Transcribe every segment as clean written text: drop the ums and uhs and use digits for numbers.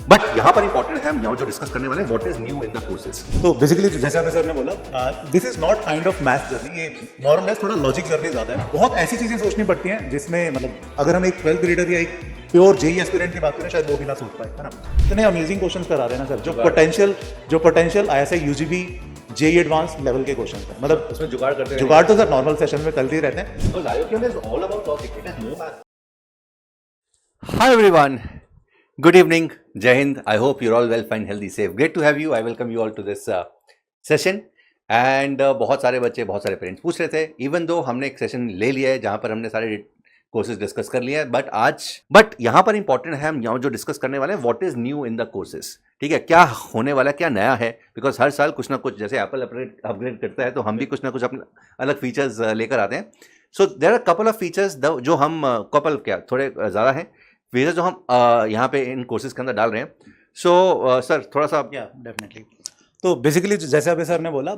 But यहाँ पर important है हम यहाँ जो डिस्कस करने वाले हैं what is new in the courses. तो बेसिकली जैसे आपने सर ने बोला this is not kind of math journey, ये मोर और लेस थोड़ा लॉजिक जर्नी ज़्यादा है। बहुत ऐसी चीज़ें सोचनी पड़ती हैं जिसमें मतलब अगर हम एक 12th ग्रेडर या एक प्योर जेई एस्पिरेंट की बात करें शायद वो भी ना सोच पाए, है ना। इतने अमेजिंग क्वेश्चंस करा रहे हैं ना सर, जो potential ISI UGB JEE advance level के क्वेश्चन है। मतलब उसमें जुगाड़ करते हैं, जुगाड़ तो सर नॉर्मल सेशन में चलते ही रहते हैं। Because IOQM is all about logic, it is no math. Hi everyone, good evening, Jai Hind. I hope you're all well, fine, healthy, safe. Great to have you. I welcome you all to this session. And बहुत सारे बच्चे, बहुत सारे parents पूछ रहे थे, even though हमने एक सेशन ले लिया है जहाँ पर हमने सारे कोर्सेज डिस्कस कर लिए हैं, बट यहाँ पर इंपॉर्टेंट है हम यहाँ जो डिस्कस करने वाले हैं what is new in the courses. ठीक है, क्या होने वाला, क्या नया है, बिकॉज हर साल कुछ ना कुछ, जैसे एप्पल अपग्रेड करता है तो हम भी कुछ ना कुछ अपने अलग फीचर्स लेकर आते हैं। So there are couple of features जो हम थोड़े ज़्यादा हैं फीचर्स जो हम यहाँ पे इन कोर्सेज के अंदर डाल रहे हैं। सो सर थोड़ा सा डेफिनेटली। तो बेसिकली जैसे अभी सर ने बोला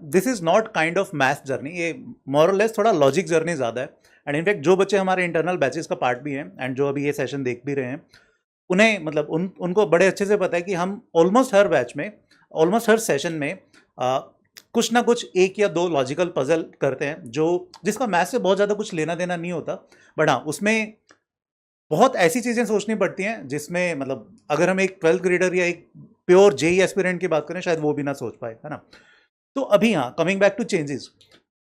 this is not kind of math journey, ये मोर और लेस थोड़ा लॉजिक जर्नी ज़्यादा है। एंड इनफैक्ट जो बच्चे हमारे इंटरनल बैचेस का पार्ट भी हैं एंड जो अभी ये सेशन देख भी रहे हैं उन्हें मतलब उनको बड़े अच्छे से पता है कि हम ऑलमोस्ट हर बैच में, ऑलमोस्ट हर सेशन में कुछ ना कुछ एक या दो लॉजिकल पजल करते हैं जिसका मैथ से बहुत ज़्यादा कुछ लेना देना नहीं होता, बट हाँ उसमें बहुत ऐसी चीज़ें सोचनी पड़ती हैं जिसमें मतलब अगर हम एक 12th ग्रेडर या एक प्योर जेई एस्पिरेंट की बात करें शायद वो भी ना सोच पाए, है ना। तो अभी हाँ कमिंग बैक टू चेंजेस,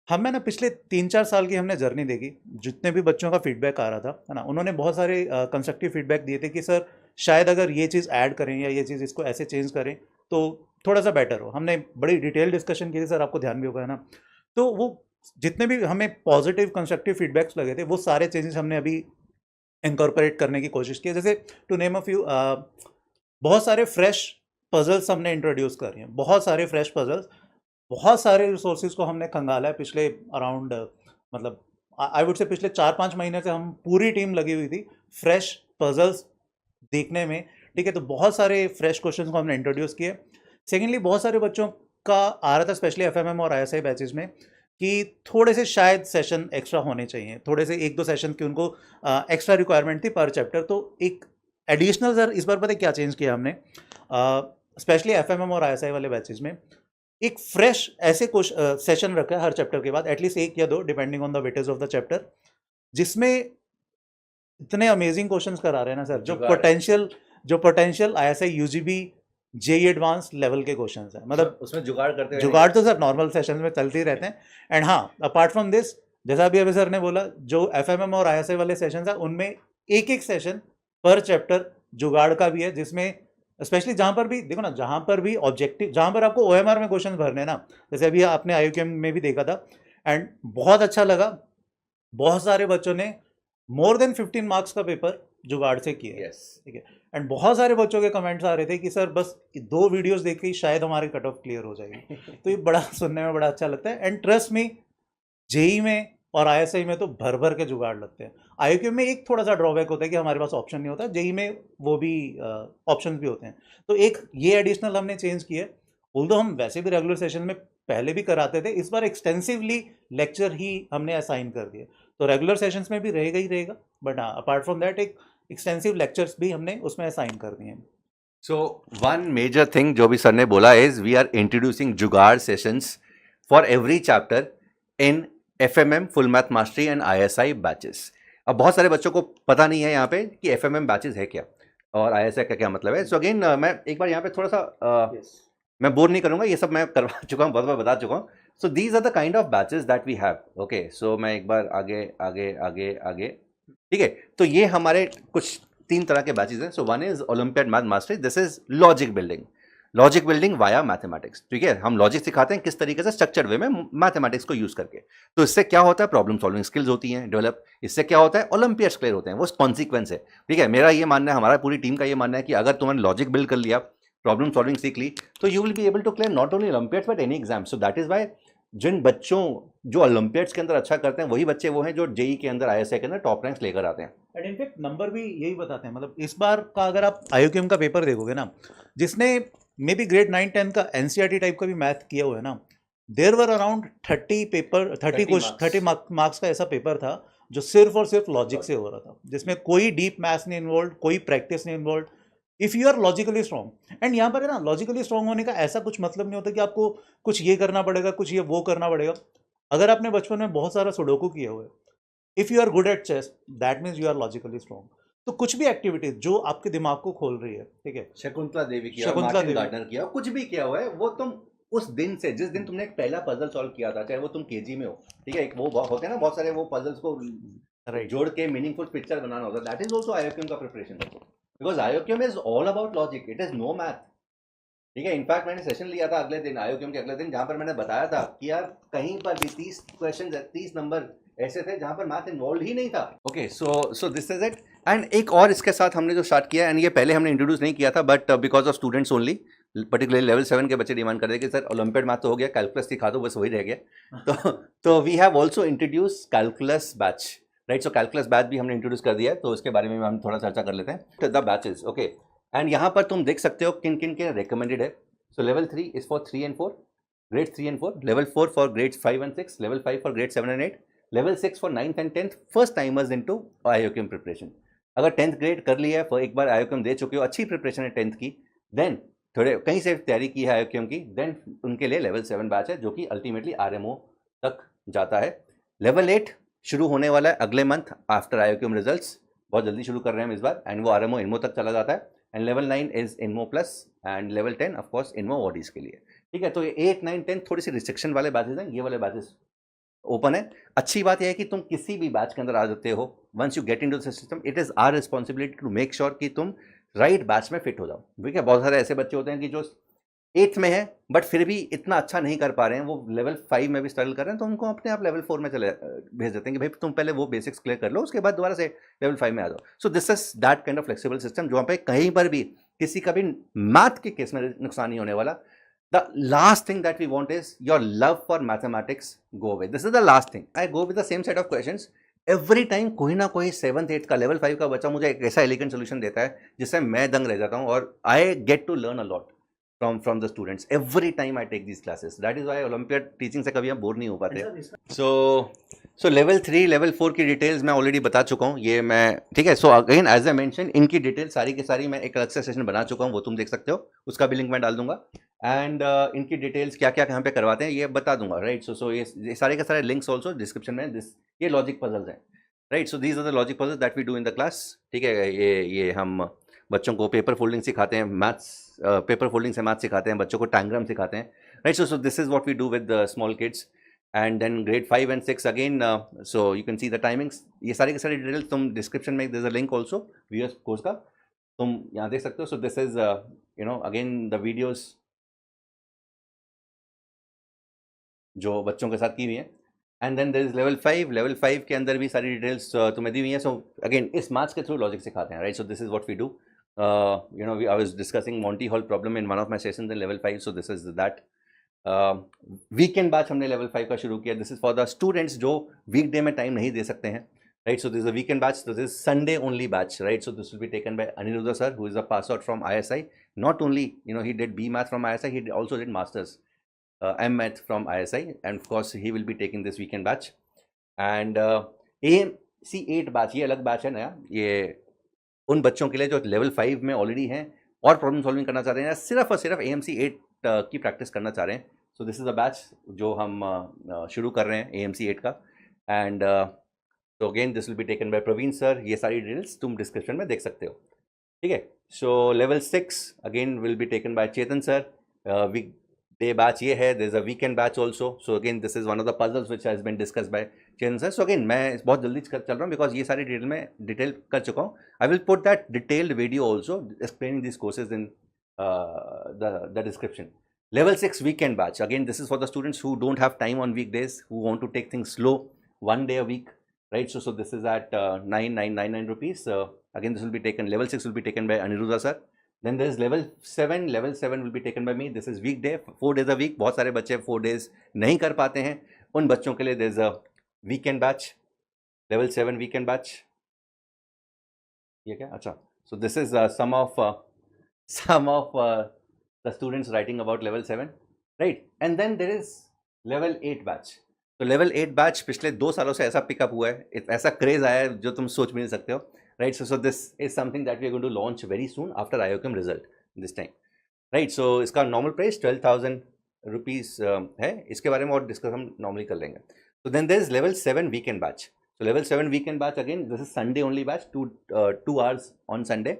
हमें ना पिछले 3-4 साल की हमने जर्नी देखी, जितने भी बच्चों का फीडबैक आ रहा था, है ना, उन्होंने बहुत सारे कंस्ट्रक्टिव फीडबैक दिए थे कि सर शायद अगर ये चीज़ ऐड करें या ये चीज़ इसको ऐसे चेंज करें तो थोड़ा सा बेटर हो। हमने बड़ी डिटेल डिस्कशन की थी सर, आपको ध्यान भी होगा, है ना। तो वो जितने भी हमें पॉजिटिव कंस्ट्रक्टिव फीडबैक्स लगे थे वो सारे चेंजेस हमने अभी इनकॉर्पोरेट करने की कोशिश की है। जैसे टू नेम अ फ्यू, बहुत सारे फ्रेश पजल्स हमने इंट्रोड्यूस कर रहे हैं, बहुत सारे फ्रेश पजल्स, बहुत सारे रिसोर्सेज को हमने खंगाला है पिछले अराउंड मतलब आई वुड से पिछले 4-5 महीने से हम पूरी टीम लगी हुई थी फ्रेश पजल्स देखने में। ठीक है, तो बहुत सारे फ्रेश क्वेश्चंस को हमने इंट्रोड्यूस किए। सेकेंडली बहुत सारे बच्चों का आ रहा था स्पेशली FMM और ISI बैचेस में कि थोड़े से शायद सेशन एक्स्ट्रा होने चाहिए, थोड़े से 1-2 सेशन की उनको एक्स्ट्रा रिक्वायरमेंट थी पर चैप्टर। तो एक एडिशनल सर इस बार पता है क्या चेंज किया हमने, स्पेशली FMM और ISI वाले बैचेज में एक फ्रेश ऐसे कुछ सेशन रखा है हर चैप्टर के बाद, एटलीस्ट 1 या 2 depending on the weightage of the chapter, जिसमें इतने अमेजिंग क्वेश्चंस करा रहे हैं ना सर, जो potential ISI UGB JEE advance level के क्वेश्चंस हैं। मतलब उसमें जुगाड़ तो सर नॉर्मल सेशंस में चलते ही रहते हैं। एंड हाँ अपार्ट फ्रॉम दिस, जैसा अभी सर ने बोला, जो FMM और ISI वाले सेशंस हैं उनमें एक सेशन पर चैप्टर जुगाड़ का भी है, जिसमें स्पेशली जहाँ पर भी देखो ना, जहाँ पर भी ऑब्जेक्टिव, जहाँ पर आपको OMR में क्वेश्चन भरने ना, जैसे अभी आपने IOQM में भी देखा था एंड बहुत अच्छा लगा, बहुत सारे बच्चों ने मोर देन 15 मार्क्स का पेपर जुगाड़ से किया। ठीक है, एंड बहुत सारे बच्चों के कमेंट्स आ रहे थे कि सर बस 2 वीडियोस देख के ही शायद हमारी कट ऑफ क्लियर हो जाएगी। तो ये बड़ा सुनने में बड़ा अच्छा लगता है। एंड ट्रस्ट मी, जेई में और ISI में तो भर भर के जुगाड़ लगते हैं। IOQM में एक थोड़ा सा ड्रॉबैक होता है कि हमारे पास ऑप्शन नहीं होता, जेई में वो भी ऑप्शंस भी होते हैं। तो एक ये एडिशनल हमने चेंज किया, ऑल्दो हम वैसे भी रेगुलर सेशन में पहले भी कराते थे, इस बार एक्सटेंसिवली लेक्चर ही हमने असाइन कर दिए। तो रेगुलर सेशंस में भी रहेगा ही रहेगा, बट हाँ अपार्ट फ्रॉम दैट एक एक्सटेंसिव लेक्चर्स भी हमने उसमें असाइन कर दिए हैं। सो वन मेजर थिंग जो भी सर ने बोला इज वी आर इंट्रोड्यूसिंग जुगाड़ sessions for every chapter in FMM full math mastery and ISI batches. अब बहुत सारे बच्चों को पता नहीं है यहाँ पे कि FMM बैचेस है क्या और ISI का क्या मतलब है। सो अगेन मैं एक बार यहाँ पे थोड़ा सा मैं बोर नहीं करूँगा, ये सब मैं करवा चुका हूँ, बहुत बार बता चुका हूँ। So these are the kind of batches that we have. Okay, so मैं एक बार आगे आगे आगे आगे, ठीक है। तो ये हमारे कुछ 3 तरह के बैचेस हैं। So one is olympiad math mastery, this is logic building via mathematics. ठीक है, हम लॉजिक सिखाते हैं किस तरीके से स्ट्रक्चर्ड वे में मैथमेटिक्स को यूज करके। तो इससे क्या होता है, प्रॉब्लम सॉल्विंग स्किल्स होती हैं डेवलप। इससे क्या होता है, ओलंपियाड्स क्लियर होते हैं, वो कॉन्सिक्वेंस है। ठीक है, मेरा ये मानना है, हमारा पूरी टीम का ये मानना है कि अगर तुमने लॉजिक बिल्ड कर लिया, प्रॉब्लम सॉल्विंग सीख ली, तो you will be able to clear not only olympiads but any exam. So that is why जिन बच्चों जो ओलंपियाड्स के अंदर अच्छा करते हैं वही बच्चे वो हैं जो जेई के अंदर ISI के अंदर टॉप रैंक्स लेकर आते हैं। एंड इनफैक्ट नंबर भी यही बताते हैं। मतलब इस बार का अगर आप IOQM का पेपर देखोगे ना, जिसने मे बी ग्रेड 9-10 का NCERT टाइप का भी मैथ किया हुआ है ना, देयर वर अराउंड 30 मार्क्स का ऐसा पेपर था जो सिर्फ और सिर्फ लॉजिक से हो रहा था, जिसमें कोई डीप मैथ्स नहीं इन्वॉल्व, कोई प्रैक्टिस नहीं involve, if you are logically strong. And यहाँ पर है ना, लॉजिकली स्ट्रॉन्ग होने का ऐसा कुछ मतलब नहीं होता कि आपको कुछ ये करना पड़ेगा, कुछ ये वो करना पड़ेगा। अगर आपने बचपन में बहुत सारा सुडोकू किए हुए, if you are good at chess, that means you are logically strong. तो कुछ भी एक्टिविटीज जो आपके दिमाग को खोल रही है, ठीक है, शकुंतला देवी किया, शकुंतला मार्टिन देवी। गार्डनर किया, कुछ भी किया हुआ है, वो तुम उस दिन से, जिस दिन तुमने एक पहला पजल सॉल्व किया था, चाहे वो तुम केजी में हो, ठीक है, एक वो होते हैं ना बहुत सारे वो पजल्स को राइट। जोड़ के मीनिंगफुल पिक्चर बनाना होता है, दैट इज ऑल्सो आईओक्यूएम का preparation, because IOQM is all about logic, it is no math, ठीक है। इनफैक्ट मैंने सेशन लिया था अगले दिन, आईओक्यूएम के अगले दिन, जहां पर मैंने बताया था कि यार कहीं पर भी 30 क्वेश्चन 30 नंबर ऐसे थे जहां पर मैथ इन्वॉल्व ही नहीं था। Okay, so this is it. And एक और इसके साथ हमने जो स्टार्ट किया, एंड ये पहले हमने इंट्रोड्यूस नहीं किया था, but because of students only, particularly level 7 के बच्चे डिमांड कर रहे हैं कि सर ओलंपियाड मैथ तो हो गया, कैलकुलस सिखा दो, बस वही रह गया। तो we have also introduce calculus batch, right. So calculus batch भी हमने इंट्रोड्यूस कर दिया है, तो उसके बारे में हम थोड़ा चर्चा कर लेते हैं। द बैचेस, ओके, एंड यहाँ पर तुम देख सकते हो किन किन के रिकमेंडेड है। So level 3 is for 3 and 4, grades 3 and 4, level 4 for grades 5 and 6, level 5 for grades 7 and 8, level 6 for 9th and 10th, first timers into IOQM preparation। अगर 10th ग्रेड कर लिया है, एक बार IOQM दे चुके हो, अच्छी प्रिपरेशन है 10th की, देन थोड़े कहीं से तैयारी की है IOQM की, देन उनके लिए लेवल 7 बैच है जो कि अल्टीमेटली RMO तक जाता है। लेवल 8 शुरू होने वाला है अगले मंथ आफ्टर IOQM रिजल्ट्स, बहुत जल्दी शुरू कर रहे हैं हम इस बार, एंड वो RMO इनमो तक चला जाता है। And level 9 is INMO plus, and level 10 of course INMO ऑडीज के लिए, ठीक है। तो ये 8, 9, 10 थोड़ी सी रिस्ट्रिक्शन वाले बैचेस हैं, ये वाले बैचेस ओपन है। अच्छी बात यह है कि तुम किसी भी बैच के अंदर आ जाते हो, once you get into the system, it is our responsibility to make sure कि तुम राइट बैच में फिट हो जाओ, ठीक है। बहुत सारे ऐसे बच्चे होते हैं कि जो 8th में है बट फिर भी इतना अच्छा नहीं कर पा रहे हैं, वो लेवल 5 में भी स्ट्रगल कर रहे हैं, तो उनको अपने आप लेवल 4 में चले भेज देते हैं कि भाई तुम पहले वो बेसिक्स क्लियर कर लो, उसके बाद दोबारा से लेवल 5 में आ जाओ। सो this is that kind of flexible system जहाँ पे कहीं पर भी किसी का भी मैथ के केस में नुकसान नहीं होने वाला। The last thing that we want is your love for mathematics go away. This is the last thing. I go with the same set of questions. Every time कोई ना कोई 7th 8th का level 5 का बच्चा मुझे एक ऐसा elegant solution देता है जिससे मैं दंग रह जाता हूँ, और I get to learn a lot from the students every time I take these classes. That is why Olympiad teaching से कभी हम बोर नहीं हो पाते। So level 3 level 4 की डिटेल्स मैं ऑलरेडी बता चुका हूँ, ये मैं, ठीक है। So again as I mention, इनकी डिटेल सारी की सारी मैं एक अलग से सेशन बना चुका हूँ, वो तुम देख सकते हो, उसका भी लिंक मैं डाल दूंगा। एंड इनकी डिटेल्स क्या क्या कहाँ पे करवाते हैं ये बता दूंगा, राइट। सो ये सारे के सारे लिंक्स ऑल्सो डिस्क्रिप्शन में, ये लॉजिक पजल्स हैं, right. So these are the logic puzzles that we do in the class, ठीक है। ये हम बच्चों को पेपर फोल्डिंग सिखाते हैं, मैथ्स पेपर फोल्डिंग से मैथ सिखाते हैं, बच्चों को टाइग्राम सिखाते हैं, right. So this is what we do with small kids. And then grade 5 and 6 again, so you can see the timings, ये सारी के सारी डिटेल्स तुम डिस्क्रिप्शन में, there is a link also VS course का, तुम यहाँ देख सकते हो। So this is you know again the videos जो बच्चों के साथ की हुई है। And then there is level 5 के अंदर भी सारी डिटेल्स तुम्हें दी हुई हैं। सो अगेन इस मैथ्स के थ्रू लॉजिक सिखाते हैं, right. So this is what we do, you know, I was discussing Monty Hall problem in one of my sessions in level 5, so this is that weekend batch हमने level 5 का शुरू किया। This is for the students जो weekday में time नहीं दे सकते हैं, right? So this is a weekend batch, so this is Sunday only batch, right? So this will be taken by Aniruddha sir, who is a pass out from ISI. Not only, you know, he did B math from ISI, he also did masters M math from ISI, and of course he will be taking this weekend batch. And AMC 8 batch, ये अलग batch है नया, ये उन बच्चों के लिए जो लेवल 5 में ऑलरेडी हैं और प्रॉब्लम सॉल्विंग करना चाह रहे हैं, सिर्फ और सिर्फ AMC 8 की प्रैक्टिस करना चाह रहे हैं। So this is a batch जो हम शुरू कर रहे हैं AMC 8 का। एंड तो again this will be taken by Praveen sir, ये सारी डिटेल्स तुम डिस्क्रिप्शन में देख सकते हो, ठीक है। So level 6 again will be taken by Chetan sir, weekday batch ये है, there is a weekend batch also. So again this is one of the puzzles which has been discussed by Chetan sir. सो अगेन मैं बहुत जल्दी चल रहा हूँ बिकॉज ये सारी डिटेल में डिटेल कर चुका हूँ। I will put that detailed video also explaining this courses in the description. Level 6 weekend batch, again this is for the students who don't have time on weekdays, who want to take things slow, one day a week, right? So this is at 9999 rupees. Again this will be taken, level 6 will be taken by Aniruddha sir. Then there is level 7 will be taken by me. This is weekday, 4 days a week. बहुत सारे बच्चे 4 days नहीं कर पाते हैं, उन बच्चों के लिए there is a weekend batch, level 7 weekend batch. ये क्या? अच्छा, so this is some of the students writing about level 7, right? And then there is level 8 batch. तो level 8 batch पिछले 2 सालों से ऐसा पिकअप हुआ है, ऐसा क्रेज आया है जो तुम सोच भी नहीं सकते हो। right? So this is something that we are going to launch very soon after IOCM result this time, right? So इसका normal price 12,000 rupees है, इसके बारे में और डिस्कस हम नॉर्मली कर लेंगे. So then there is level 7 weekend batch. So level 7 weekend batch, again this is Sunday only batch, 2 hours on Sunday,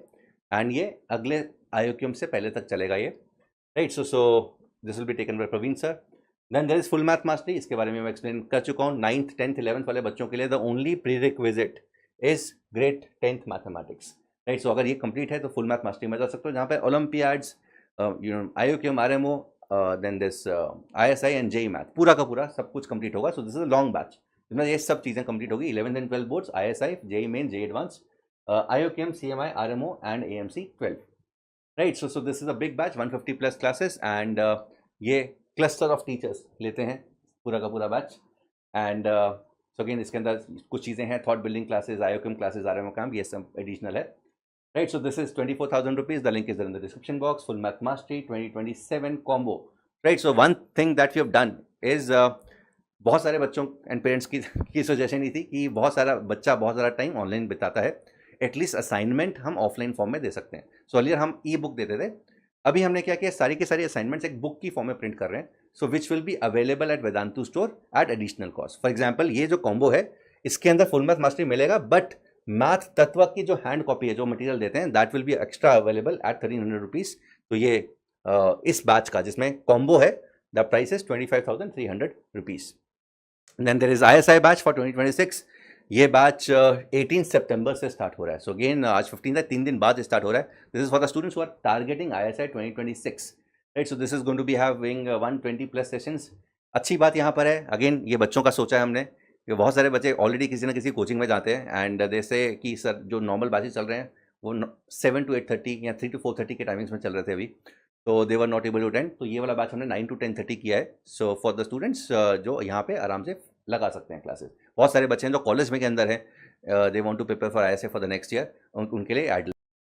and ये अगले IOCM से पहले तक चलेगा ये, right? So this will be taken by Praveen sir. Then there is full math mastery, इसके बारे में मैं एक्सप्लेन कर चुका हूँ. 9th 10th 11th वाले बच्चों के लिए the only prerequisite is grade 10th mathematics, right? So अगर ये complete है तो full math mastery में जा सकते हो, जहाँ पे Olympiads, IOCM, RMO, then this ISI and JEE math पूरा का पूरा सब कुछ complete होगा. So this is a long batch, जिसमें ये सब चीज़ें complete होगी. 11th and 12th boards, ISI, JEE main, JEE advanced, IOCM, CMI, RMO and AMC 12, right? So this is a big batch, 150 plus classes, and ये cluster of teachers लेते हैं पूरा का पूरा बैच. एंड सो अगेन इसके अंदर कुछ चीज़ें हैं, thought building classes, IOCM classes, RMO camp, ये सब एडिशनल है, right? So this is 24,000 rupees. The link is in the description box. Full math mastery 2027 combo, right? So one thing that we have done is बहुत सारे बच्चों and parents की suggestion ही थी कि बहुत सारा बच्चा बहुत सारा टाइम ऑनलाइन बिताता है, एटलीस्ट असाइनमेंट हम ऑफलाइन फॉर्म में दे सकते हैं. सो अर्लियर हम ई बुक देते थे, अभी हमने क्या किया, सारी की सारी असाइनमेंट्स एक बुक की फॉर्म में प्रिंट कर रहे हैं. So which will be available at Vedantu store at additional cost. For example ये जो कॉम्बो है इसके अंदर फुल मैथ मास्टरी मिलेगा, बट मैथ तत्व की जो हैंड कॉपी है, जो मटेरियल देते हैं, that will be extra available at 1300 rupees. तो ये इस बैच का जिसमें कॉम्बो है, the price is 25,300 rupees. Then there is ISI batch for 2026. ये बैच 18 सितंबर से स्टार्ट हो रहा है. सो अगेन आज 15 है, 3 दिन बाद स्टार्ट हो रहा है. This is for the students who are targeting ISI 2026, right? So this is going to be having 120 plus sessions. अच्छी बात यहाँ पर है, अगेन ये बच्चों का सोचा है हमने, कि बहुत सारे बच्चे ऑलरेडी किसी ना किसी कोचिंग में जाते हैं, एंड जैसे कि सर जो नॉर्मल बैचेस चल रहे हैं वो 7 to 8:30 या 3 to 4:30 के टाइमिंग्स में चल रहे थे अभी, तो they were not able to attend. तो ये वाला बैच हमने 9 to 10:30 किया है. सो फॉर द स्टूडेंट्स जो यहाँ पे आराम से लगा सकते हैं क्लासेस. बहुत सारे बच्चे हैं जो कॉलेज में के अंदर हैं, they want to prepare for ISI for the next year, उनके लिए add.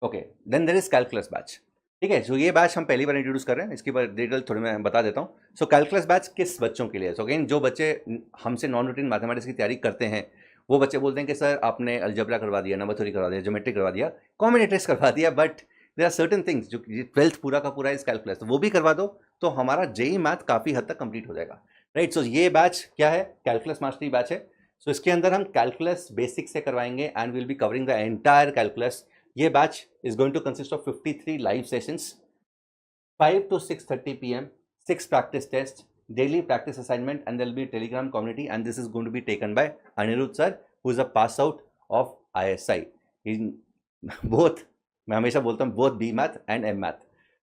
Okay, then there is calculus batch, ठीक है? जो ये बैच हम पहली बार इंट्रोड्यूस कर रहे हैं, इसकी डिटेल थोड़ी मैं बता देता हूँ. सो कैलकुलस बैच किस बच्चों के लिए? सो अगेन जो बच्चे हमसे नॉन रूटीन मैथमेटिक्स की तैयारी करते हैं, वो बच्चे बोलते हैं कि सर आपने अलजेब्रा करवा दिया, नंबर थ्योरी करवा दिया, ज्योमेट्री करवा दिया, कॉम्बिनेटरिक्स करवा दिया, but there are certain things जो 12th पूरा का पूरा इस कैलकुलस, तो वो भी करवा दो, तो हमारा JEE मैथ काफ़ी हद तक कंप्लीट हो जाएगा, राइट? सो ये बैच क्या है? कैलकुलस मास्टरी बैच है. सो इसके अंदर हम कैलकुलस बेसिक से करवाएंगे and will be covering the entire calculus. ये batch is going to consist of 53 live sessions, 5 to 6:30 PM, 6 practice tests, daily practice assignment, and there will be a Telegram community, and this is going to be taken by Anirudh sir, who is a pass out of ISI in both, मैं हमेशा बोलता हूँ, both B math and M math,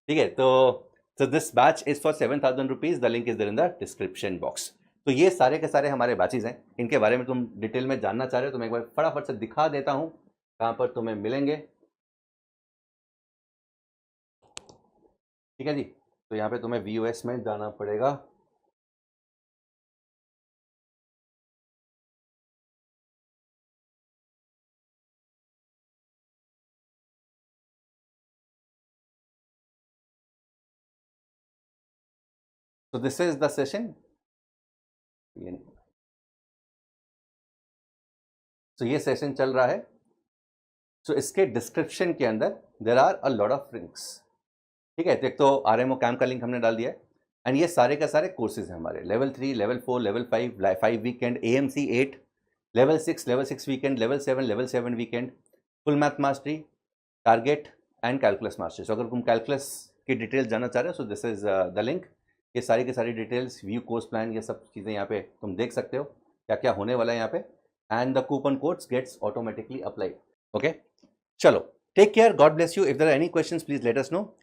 ठीक है? तो this batch is for 7,000 rupees. The link is there in the description box. तो ये सारे के सारे हमारे बैचेज हैं. इनके बारे में तुम डिटेल में जानना चाह रहे हो तो मैं एक बार फटाफट से दिखा देता हूँ कहाँ पर तुम्हें मिलेंगे, ठीक है जी? तो यहाँ पे तुम्हें VOS में जाना पड़ेगा. So this is the session. तो ये सेशन चल रहा है. सो इसके डिस्क्रिप्शन के अंदर there are a lot of links, ठीक है? तो एक तो RMO कैंप का लिंक हमने डाल दिया है, एंड ये सारे का सारे कोर्सेज हैं हमारे. Level 3, level 4, level 5 weekend, AMC 8, level 6 weekend, level 7 weekend, full math mastery, target and calculus mastery. So अगर तुम कैलकुलस की डिटेल्स जानना चाह रहे हो, so this is the link. ये सारी की सारी डिटेल्स, व्यू कोर्स प्लान, ये सब चीज़ें यहाँ पे तुम देख सकते हो क्या क्या होने वाला है यहाँ पे, and the coupon codes gets automatically applied. Okay, चलो, take care, God bless you. If there are any questions please let us no.